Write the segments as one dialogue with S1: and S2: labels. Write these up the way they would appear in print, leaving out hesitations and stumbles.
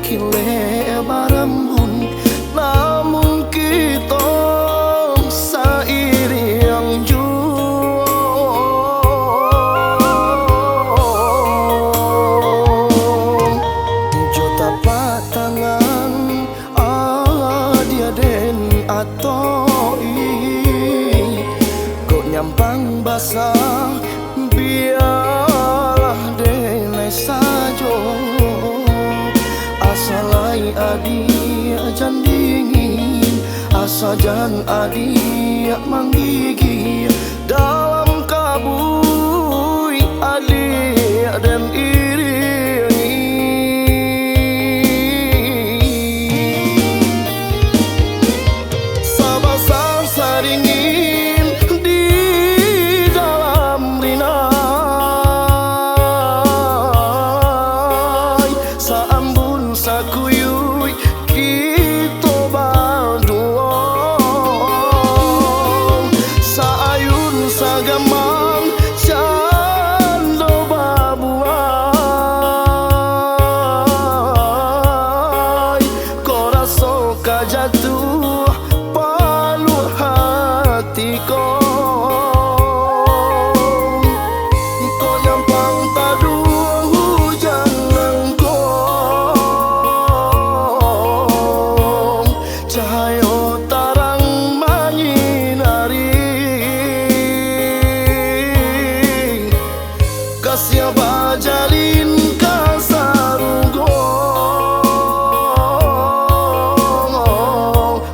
S1: kile barembun, namun kita sairi yang juang. Jota patangan dia den atoi, kok nyampang basah biarlah denai sajo. Asalai adi jan dingin, asa jan adi manggigi dalam kabui adi dan iringi. Sabasang saringin di dalam rinai, saambun sakuyui kita berdua, saayun sagamang cando babuai, kau rasa kajatuh palu hatiku. Kau nyampang taduh hujan lenggong, cahaya tarang menyinari, kasih bajalin kasarugong,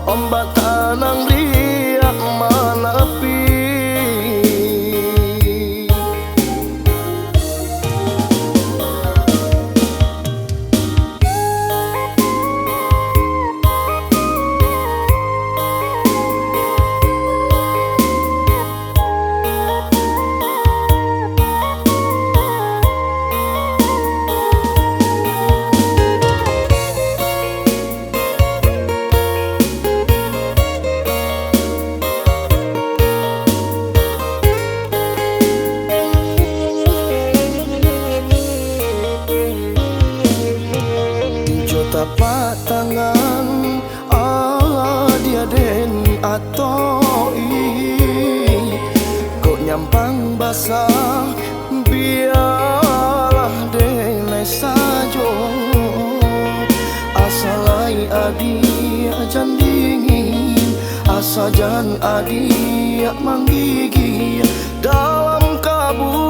S1: ombak tanang riak menepi. Tapak tangan dia den atoi, kok nyampang basah biarlah denai sajo. Asalai adi jan dingin, asa jan adi manggigi dalam kabut